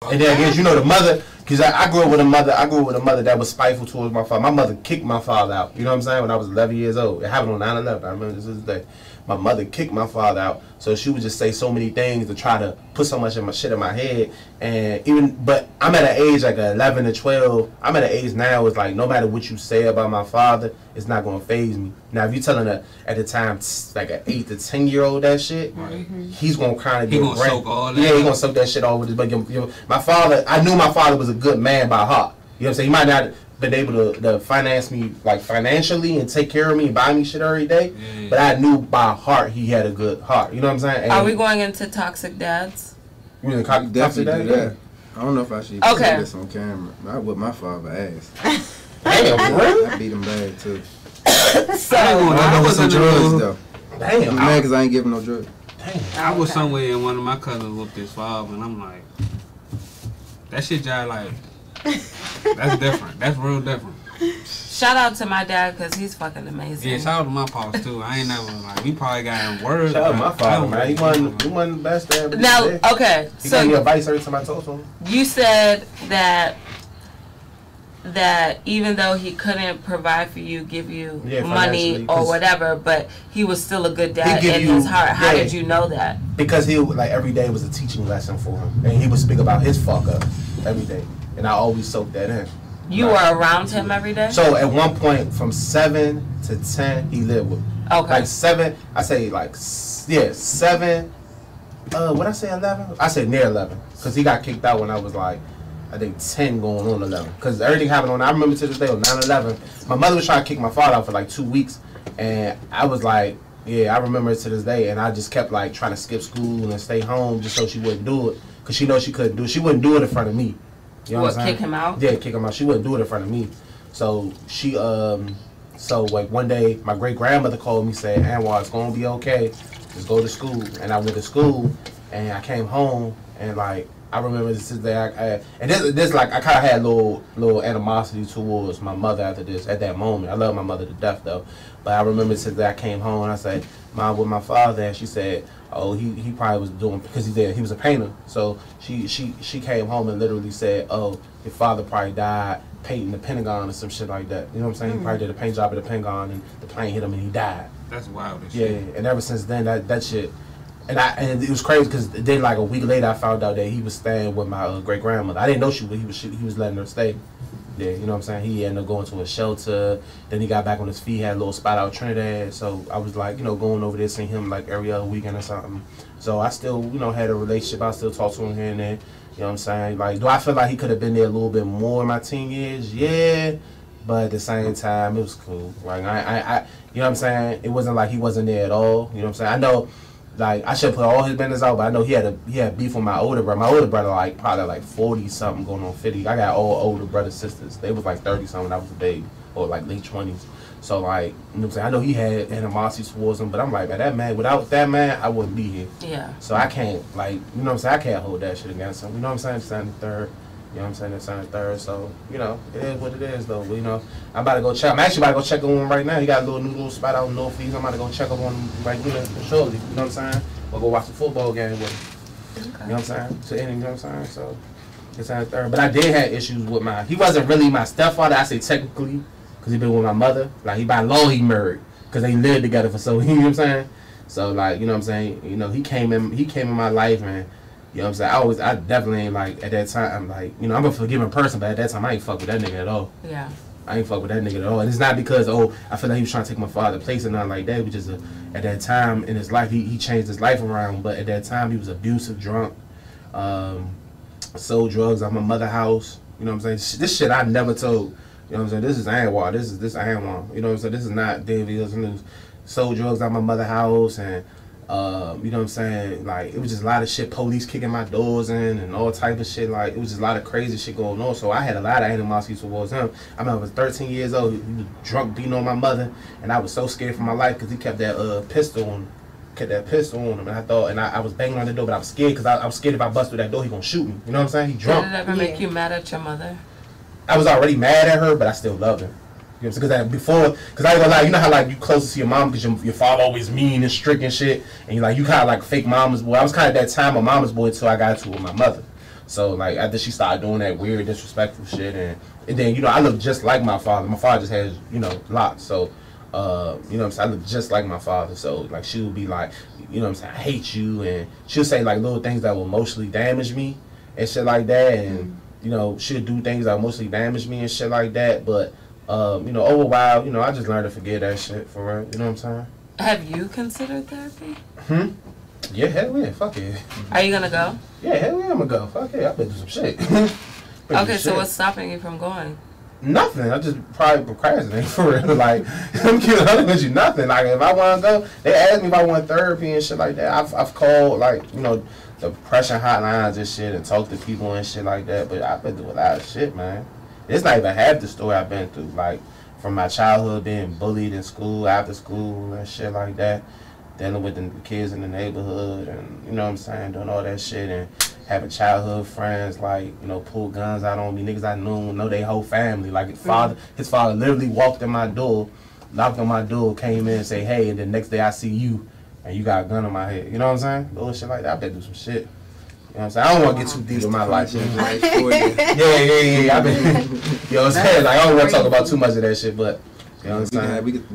And then again, you know the mother, because I grew up with a mother. I grew up with a mother that was spiteful towards my father. My mother kicked my father out. You know what I'm saying? When I was 11 years old, it happened on 9/11. I remember this is the day. My mother kicked my father out, so she would just say so many things to try to put so much of my shit in my head. And but I'm at an age like 11 to 12. I'm at an age now. It's like no matter what you say about my father, it's not gonna faze me. Now if you telling her at the time like an 8 to 10-year-old that shit, right. He's gonna kind of get soak all that. Yeah, he's gonna soak that shit all with his. But my father, I knew my father was a good man by heart. You know what I'm saying? He might not been able to finance me like financially and take care of me and buy me shit every day, but I knew by heart he had a good heart. You know what I'm saying? And are we going into toxic dads? You mean toxic dad? Yeah. I don't know if I should say this on camera. I whip my father ass. Damn, really? I beat him bad too. So I was some drugs though. Damn, I'm mad because I ain't giving no drugs. Damn. I was somewhere and one of my cousins whooped his father, and I'm like, that shit, y'all like. That's different. That's real different. Shout out to my dad because he's fucking amazing. Yeah, shout out to my pops too. I ain't never like he probably got him words. Shout out to my father, man. He wasn't the best dad. Now, okay, he gave me advice every time I talked to him. You said that even though he couldn't provide for you, give you money or whatever, but he was still a good dad in his heart. How did you know that? Because he like every day was a teaching lesson for him, and he would speak about his fuck up every day. And I always soaked that in. You were around him every day? So at one point, from 7 to 10, he lived with me. Okay. Like 7, I say like, 7, what I say 11? I said near 11. Because he got kicked out when I was like, I think 10 going on 11. Because everything happened on, I remember to this day on 9/11. My mother was trying to kick my father out for like 2 weeks. And I was like, yeah, I remember it to this day. And I just kept like trying to skip school and stay home just so she wouldn't do it. Because she knows she couldn't do it. She wouldn't do it in front of me. You know what, kick him out? Yeah, kick him out. She wouldn't do it in front of me. So she, so like one day, my great grandmother called me, said, "Anwar, it's gonna be okay. Just go to school." And I went to school, and I came home, and like I remember this day, and this like I kind of had a little animosity towards my mother after this. At that moment, I love my mother to death though, but I remember since I came home, and I said, "Mom, with my father," and she said, "Oh, he probably was doing because he was a painter." So she came home and literally said, "Oh, your father probably died painting the Pentagon or some shit like that." You know what I'm saying? He probably did a paint job at the Pentagon and the plane hit him and he died. That's wild. Yeah, and ever since then that shit, and it was crazy because then like a week later I found out that he was staying with my great grandmother. I didn't know he was letting her stay. Yeah, you know what I'm saying? He ended up going to a shelter. Then he got back on his feet, had a little spot out in Trinidad. So I was like, going over there, seeing him like every other weekend or something. So I still, had a relationship. I still talk to him here and there. You know what I'm saying? Like, do I feel like he could have been there a little bit more in my teen years? Yeah. But at the same time, it was cool. Like, I you know what I'm saying? It wasn't like he wasn't there at all. You know what I'm saying? I know, like, I should put all his business out, but I know he had beef with my older brother. My older brother, like, probably like 40-something going on 50. I got all older brothers, sisters. They was like 30-something when I was a baby, or like late 20s. So, like, you know what I'm saying? I know he had animosity towards him, but I'm like, man, without that man, I wouldn't be here. Yeah. So I can't, like, you know what I'm saying? I can't hold that shit against him. You know what I'm saying? It's on the third. You know what I'm saying? It's on the third. So, it is what it is, though. But, I'm about to go check. I'm actually about to go check on him right now. He got a new little spot out in Northeast. I'm about to go check up on him, like, shortly. You know what I'm saying? Or go watch the football game with him. Okay. You know what I'm saying? So, you know what I'm saying? So, it's on the third. But I did have issues with he wasn't really my stepfather, I say technically, because he been with my mother. Like, he by law, he married. Because they lived together for so, you know what I'm saying? So, like, you know what I'm saying? He came in my life, and, you know what I'm saying? I definitely ain't, like, at that time, like, I'm a forgiving person, but at that time, I ain't fuck with that nigga at all. Yeah. I ain't fuck with that nigga at all. And it's not because, I feel like he was trying to take my father's place or nothing like that. It was just, at that time in his life, he changed his life around. But at that time, he was abusive, drunk, sold drugs at my mother's house. You know what I'm saying? This shit I never told. You know what I'm saying? This is Anwar. This Anwar. You know what I'm saying? This is not DMV Hoodz And Newz. Sold drugs at my mother's house, and you know what I'm saying? Like, it was just a lot of shit. Police kicking my doors in and all type of shit. Like, it was just a lot of crazy shit going on. So I had a lot of animosity towards him. I remember I was 13 years old. He was drunk, beating on my mother, and I was so scared for my life because he kept that pistol on. Kept that pistol on him, and I was banging on the door, but I was scared because I was scared if I bust through that door, he gonna shoot me. You know what I'm saying? He drunk. Did it ever make you mad at your mother? I was already mad at her, but I still loved her. You know what I'm saying? Because I ain't gonna lie, you know how like you closest to your mom because your father always mean and strict and shit, and you kind of like fake mama's boy. I was kind of that time a mama's boy until I got to with my mother. So like after she started doing that weird disrespectful shit, and then you know I look just like my father. My father just has locks, so you know what I'm saying, I look just like my father. So like she would be like, you know what I'm saying, I hate you, and she'll say like little things that will emotionally damage me and shit like that, and you know she'll do things that will emotionally damage me and shit like that. But you know, over a while, you know, I just learned to forget that shit for real. You know what I'm saying? Have you considered therapy? Yeah, hell yeah, fuck it. Are you gonna go? Yeah, hell yeah, I'm gonna go. Fuck yeah, I better do some shit. Okay, so what's stopping you from going? Nothing. I just probably procrastinate for real. Like, I'm keeping honest with you, nothing. Like, if I want to go, they ask me if I want therapy and shit like that. I've called, like, you know, the depression hotlines and shit and talked to people and shit like that. But I've been through a lot of shit, man. It's not even half the story I've been through. Like, from my childhood being bullied in school, after school, and shit like that. Dealing with the kids in the neighborhood and, you know what I'm saying, doing all that shit and having childhood friends, like, you know, pull guns out on me. Niggas I knew know they whole family. Like, his father literally walked in my door, knocked on my door, came in and say, hey, and the next day I see you and you got a gun on my head. You know what I'm saying? Little shit like that. I better do some shit. You know what I'm saying? I don't want to get too deep in my life. Yeah. I've been, you know what I'm saying? Like, I don't want to talk about too much of that shit, but, you know what I'm saying?